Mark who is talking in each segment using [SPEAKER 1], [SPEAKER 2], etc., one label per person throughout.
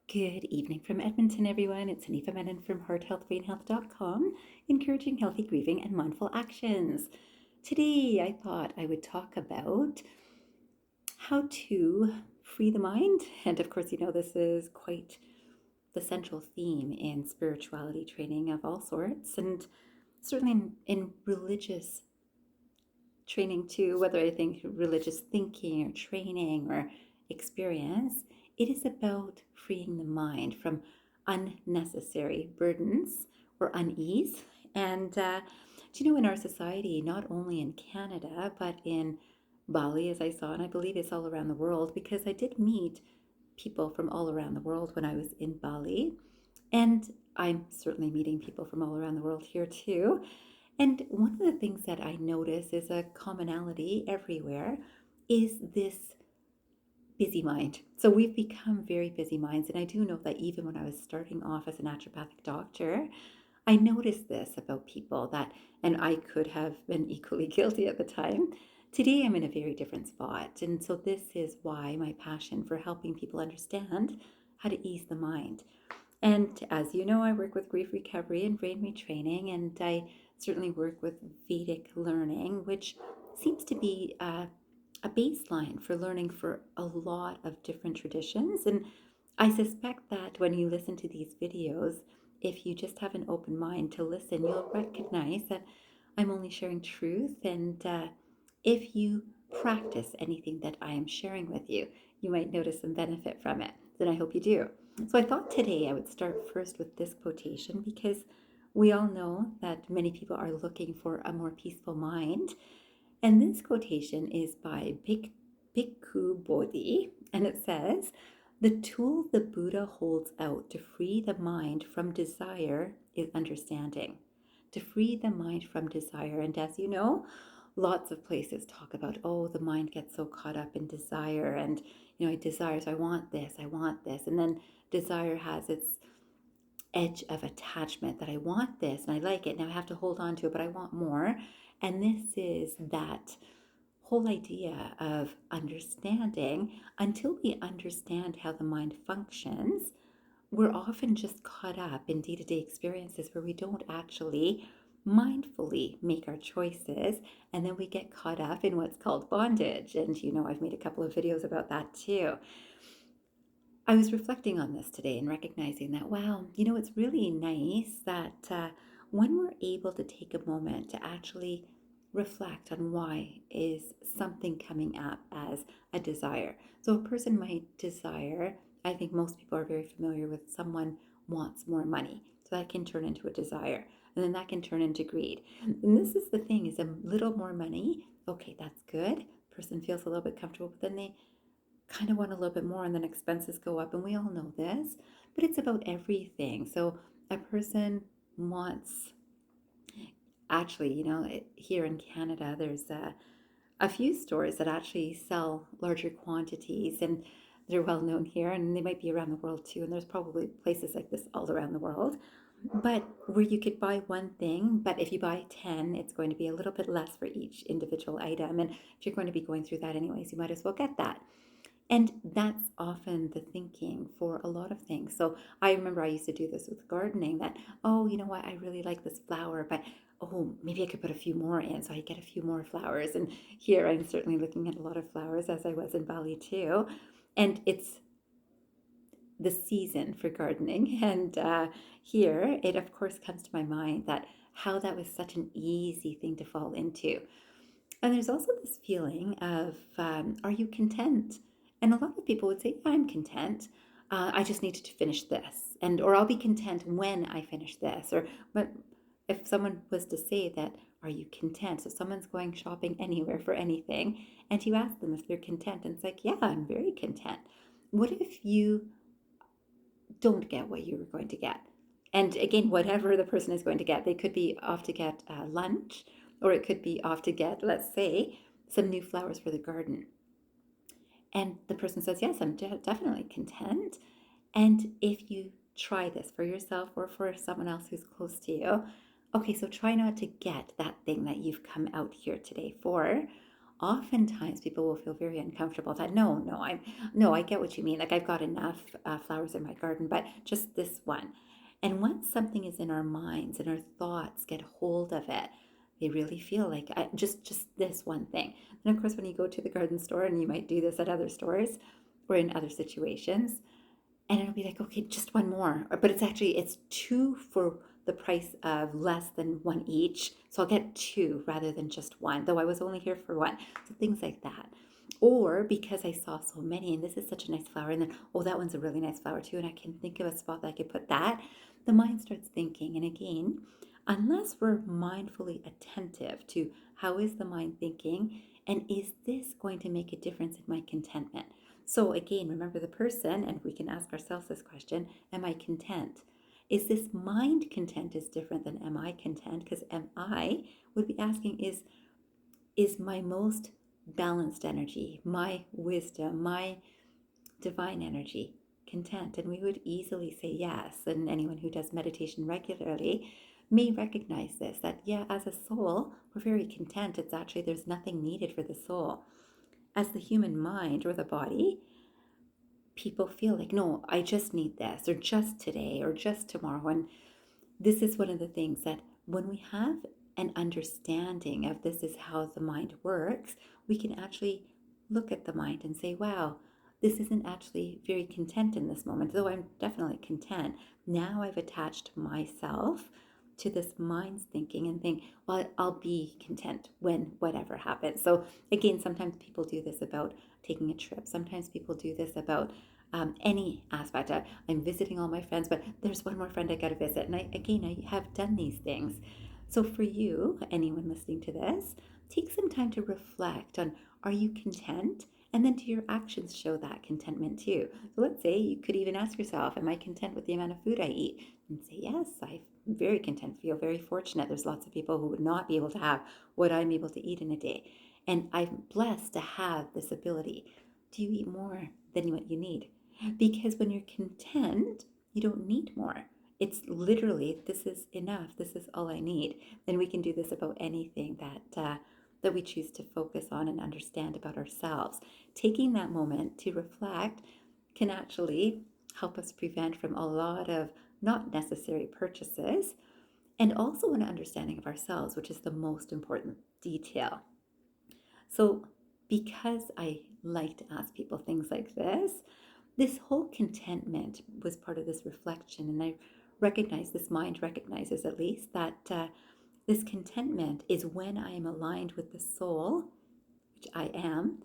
[SPEAKER 1] Good evening from Edmonton, everyone. It's Hanifa Menon from hearthealthbrainhealth.com, encouraging healthy grieving and mindful actions. Today, I thought I would talk about how to free the mind. And of course, this is quite the central theme in spirituality training of all sorts, and certainly in religious training too, whether I think religious thinking or training or experience, it is about freeing the mind from unnecessary burdens or unease. And in our society, not only in Canada, but in Bali, as I saw, and I believe it's all around the world, because I did meet people from all around the world when I was in Bali. And I'm certainly meeting people from all around the world here too. And one of the things that I notice is a commonality everywhere is this busy mind. So we've become very busy minds. And I do know that even when I was starting off as a naturopathic doctor, I noticed this about people and I could have been equally guilty at the time. Today, I'm in a very different spot. And so this is why my passion for helping people understand how to ease the mind. And as you know, I work with grief recovery and brain retraining, and I certainly work with Vedic learning, which seems to be a baseline for learning for a lot of different traditions. And I suspect that when you listen to these videos, if you just have an open mind to listen, you'll recognize that I'm only sharing truth. And if you practice anything that I am sharing with you, you might notice some benefit from it. Then I hope you do. So I thought today I would start first with this quotation because we all know that many people are looking for a more peaceful mind. And this quotation is by Bhikkhu Bodhi, and it says, "The tool the Buddha holds out to free the mind from desire is understanding." To free the mind from desire. And as you know, lots of places talk about, oh, the mind gets so caught up in desire, and it desires, I want this, I want this. And then desire has its edge of attachment that I want this and I like it. Now I have to hold on to it, but I want more. And this is that whole idea of understanding. Until we understand how the mind functions, we're often just caught up in day-to-day experiences where we don't actually mindfully make our choices, and then we get caught up in what's called bondage. And I've made a couple of videos about that too. I was reflecting on this today and recognizing that, wow, it's really nice that when we're able to take a moment to actually reflect on why is something coming up as a desire. So a person might desire, I think most people are very familiar with, someone wants more money. So that can turn into a desire. And then that can turn into greed. And this is the thing, is a little more money. Okay, that's good. Person feels a little bit comfortable, but then they kind of want a little bit more, and then expenses go up, and we all know this, but it's about everything. So a person wants, actually, here in Canada, there's a few stores that actually sell larger quantities, and they're well known here, and they might be around the world too, and there's probably places like this all around the world, but where you could buy one thing, but if you buy 10, it's going to be a little bit less for each individual item. And if you're going to be going through that anyways, you might as well get that. And that's often the thinking for a lot of things. So I remember I used to do this with gardening, that, oh, you know what, I really like this flower, but oh, maybe I could put a few more in, so I get a few more flowers. And here I'm certainly looking at a lot of flowers, as I was in Bali too. And it's the season for gardening. And here it, of course, comes to my mind that how that was such an easy thing to fall into. And there's also this feeling of, are you content? And a lot of people would say, I'm content. I just needed to finish this, or I'll be content when I finish this. But if someone was to say that, are you content? So someone's going shopping anywhere for anything, and you ask them if they're content, and it's like, yeah, I'm very content. What if you don't get what you were going to get? And again, whatever the person is going to get, they could be off to get lunch, or it could be off to get, let's say, some new flowers for the garden. And the person says, yes, I'm definitely content. And if you try this for yourself or for someone else who's close to you, okay, so try not to get that thing that you've come out here today for. oftentimes people will feel very uncomfortable that I get what you mean. Like I've got enough flowers in my garden, but just this one. And once something is in our minds and our thoughts get hold of it, they really feel like just this one thing. And of course, when you go to the garden store, and you might do this at other stores or in other situations, and it'll be like, okay, just one more. But it's two for the price of less than one each. So I'll get two rather than just one, though I was only here for one. So things like that. Or because I saw so many, and this is such a nice flower, and then, oh, that one's a really nice flower too, and I can think of a spot that I could put that, the mind starts thinking. And again, unless we're mindfully attentive to how is the mind thinking, and is this going to make a difference in my contentment? So again, remember the person, and we can ask ourselves this question, am I content? Is this mind content is different than am I content? Because am I would be asking is my most balanced energy, my wisdom, my divine energy content? And we would easily say yes. And anyone who does meditation regularly may recognize this, that yeah, as a soul, we're very content. It's actually, there's nothing needed for the soul. As the human mind or the body, people feel like, no, I just need this, or just today, or just tomorrow. And this is one of the things that when we have an understanding of this is how the mind works, we can actually look at the mind and say, wow, this isn't actually very content in this moment, though I'm definitely content. Now I've attached myself to this mind's thinking and think, well, I'll be content when whatever happens. So again, sometimes people do this about taking a trip. Sometimes people do this about any aspect. I'm visiting all my friends, but there's one more friend I got to visit. And I have done these things. So for you, anyone listening to this, take some time to reflect on, are you content? And then do your actions show that contentment too? So let's say you could even ask yourself, am I content with the amount of food I eat? And say, yes, I'm very content, feel very fortunate. There's lots of people who would not be able to have what I'm able to eat in a day. And I'm blessed to have this ability. Do you eat more than what you need? Because when you're content, you don't need more. It's literally, this is enough. This is all I need. And we can do this about anything that we choose to focus on and understand about ourselves. Taking that moment to reflect can actually help us prevent from a lot of not necessary purchases, and also an understanding of ourselves, which is the most important detail. So because I like to ask people things like this whole contentment was part of this reflection. And I recognize, this mind recognizes at least, that this contentment is when I am aligned with the soul, which I am.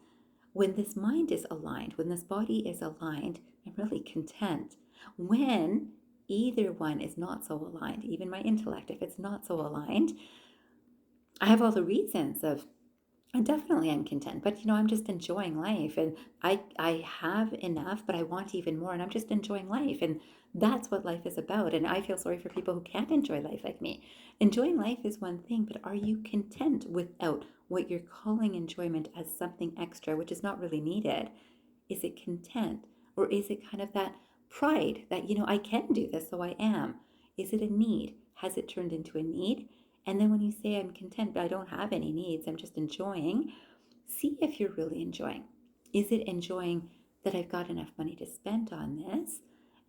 [SPEAKER 1] When this mind is aligned, when this body is aligned, I'm really content. When either one is not so aligned, even my intellect, if it's not so aligned, I have all the reasons of, and definitely I'm content, but I'm just enjoying life, and I have enough, but I want even more, and I'm just enjoying life, and that's what life is about. And I feel sorry for people who can't enjoy life like me. Enjoying life is one thing, but are you content without what you're calling enjoyment as something extra, which is not really needed? Is it content, or is it kind of that pride that I can do this, so I am? Is it a need? Has it turned into a need? And then when you say I'm content, but I don't have any needs, I'm just enjoying, see if you're really enjoying. Is it enjoying that I've got enough money to spend on this?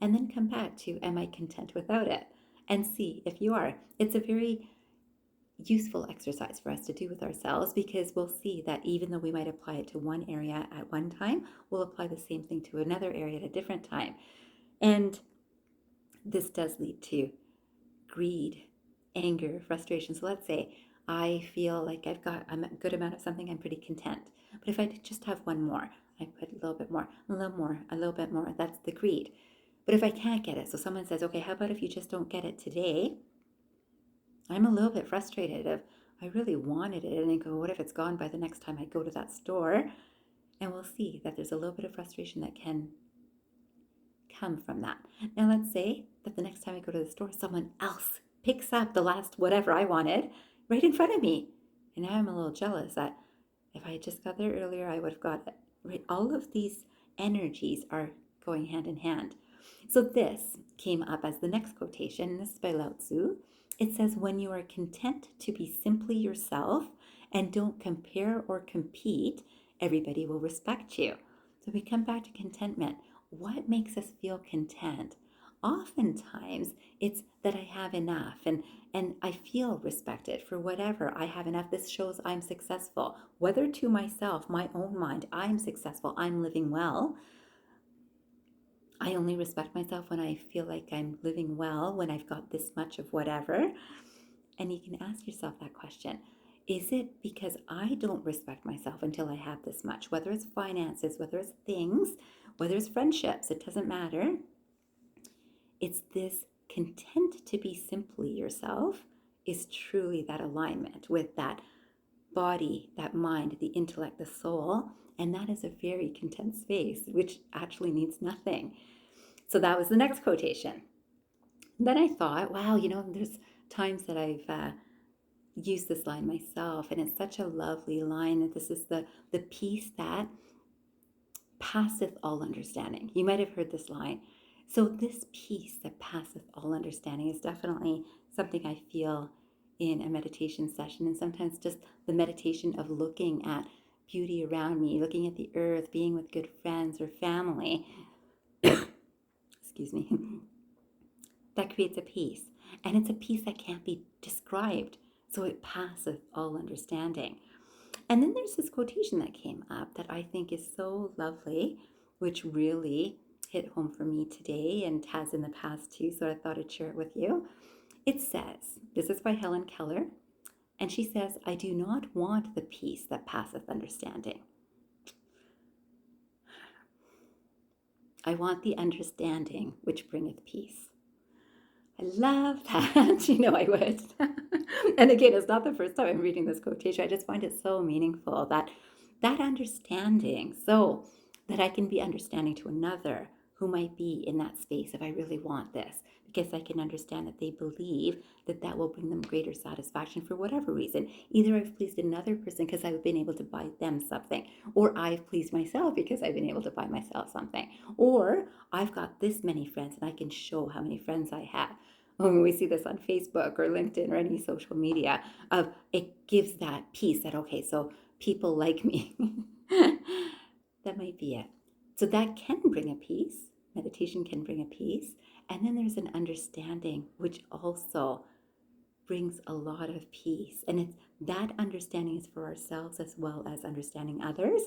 [SPEAKER 1] And then come back to, am I content without it? And see if you are. It's a very useful exercise for us to do with ourselves, because we'll see that even though we might apply it to one area at one time, we'll apply the same thing to another area at a different time. And this does lead to greed, anger, frustration. So let's say I feel like I've got a good amount of something, I'm pretty content. But if I just have one more, I put a little bit more, a little more, a little bit more, that's the greed. But if I can't get it, so someone says, okay, how about if you just don't get it today? I'm a little bit frustrated of, I really wanted it, and I go, what if it's gone by the next time I go to that store? And we'll see that there's a little bit of frustration that can come from that. Now let's say that the next time I go to the store, someone else picks up the last whatever I wanted right in front of me. And now I'm a little jealous that if I had just got there earlier, I would have got it. Right? All of these energies are going hand in hand. So this came up as the next quotation. This is by Lao Tzu. It says, when you are content to be simply yourself and don't compare or compete, everybody will respect you. So we come back to contentment. What makes us feel content? Oftentimes it's that I have enough and I feel respected for whatever. I have enough. This shows I'm successful. Whether to myself, my own mind, I'm successful, I'm living well. I only respect myself when I feel like I'm living well, when I've got this much of whatever. And you can ask yourself that question. Is it because I don't respect myself until I have this much? Whether it's finances, whether it's things, whether it's friendships, it doesn't matter. It's this content to be simply yourself is truly that alignment with that body, that mind, the intellect, the soul. And that is a very content space, which actually needs nothing. So that was the next quotation. Then I thought, wow, there's times that I've used this line myself, and it's such a lovely line. That this is the peace that passeth all understanding. You might have heard this line. So this peace that passeth all understanding is definitely something I feel in a meditation session, and sometimes just the meditation of looking at beauty around me, looking at the earth, being with good friends or family. Excuse me. That creates a peace. And it's a peace that can't be described. So it passeth all understanding. And then there's this quotation that came up that I think is so lovely, which really hit home for me today and has in the past too. So I thought I'd share it with you. It says, this is by Helen Keller, and she says, I do not want the peace that passeth understanding. I want the understanding which bringeth peace. I love that. I would. And again, it's not the first time I'm reading this quotation. I just find it so meaningful, that understanding, so that I can be understanding to another who might be in that space if I really want this, because I can understand that they believe that will bring them greater satisfaction for whatever reason. Either I've pleased another person because I've been able to buy them something, or I've pleased myself because I've been able to buy myself something, or I've got this many friends and I can show how many friends I have. When we see this on Facebook or LinkedIn or any social media, it gives that peace that, okay, so people like me. That might be it. So that can bring a peace. Meditation can bring a peace. And then there's an understanding, which also brings a lot of peace. And it's that understanding is for ourselves as well as understanding others.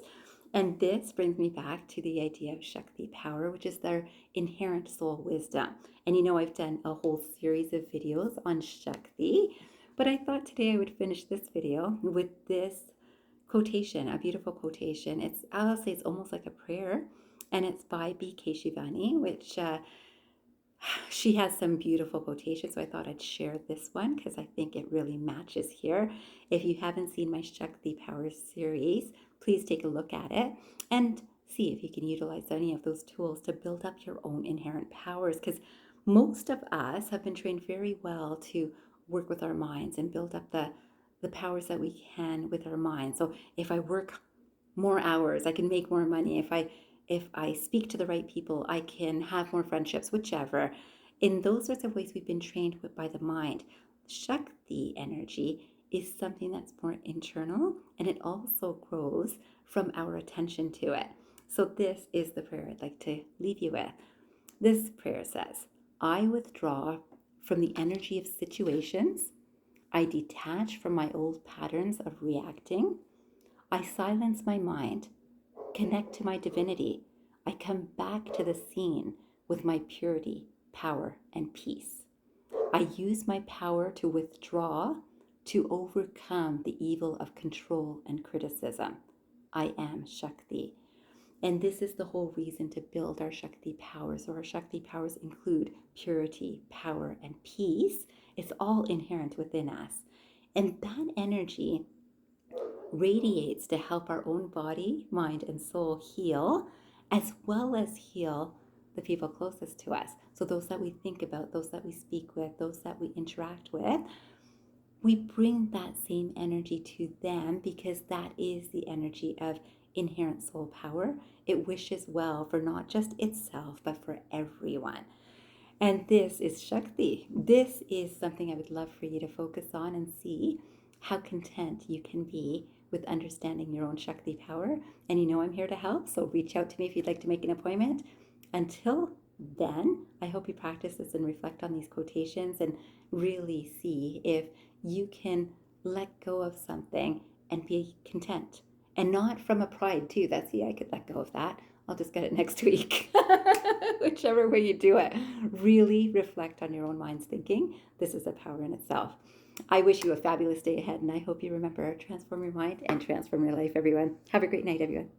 [SPEAKER 1] And this brings me back to the idea of Shakti power, which is their inherent soul wisdom. And I've done a whole series of videos on Shakti, but I thought today I would finish this video with this quotation, a beautiful quotation. I'll say it's almost like a prayer, and it's by B.K. Shivani, which she has some beautiful quotations, so I thought I'd share this one because I think it really matches here. If you haven't seen my Shakti Power series, please take a look at it and see if you can utilize any of those tools to build up your own inherent powers, because most of us have been trained very well to work with our minds and build up the powers that we can with our minds. So if I work more hours, I can make more money. If I speak to the right people, I can have more friendships, whichever. In those sorts of ways, we've been trained by the mind. Shakti energy is something that's more internal, and it also grows from our attention to it. So this is the prayer I'd like to leave you with. This prayer says, I withdraw from the energy of situations. I detach from my old patterns of reacting. I silence my mind, connect to my divinity. I come back to the scene with my purity, power, and peace. I use my power to withdraw, to overcome the evil of control and criticism. I am Shakti. And this is the whole reason to build our Shakti powers. So our Shakti powers include purity, power, and peace. It's all inherent within us. And that energy radiates to help our own body, mind, and soul heal, as well as heal the people closest to us. So those that we think about, those that we speak with, those that we interact with, we bring that same energy to them because that is the energy of inherent soul power. It wishes well for not just itself, but for everyone. And this is Shakti. This is something I would love for you to focus on and see how content you can be with understanding your own Shakti power. And you know I'm here to help, so reach out to me if you'd like to make an appointment. Until then, I hope you practice this and reflect on these quotations and really see if you can let go of something and be content. And not from a pride too. That's, I could let go of that. I'll just get it next week. Whichever way you do it. Really reflect on your own mind's thinking. This is a power in itself. I wish you a fabulous day ahead, and I hope you remember, transform your mind and transform your life, everyone. Have a great night, everyone.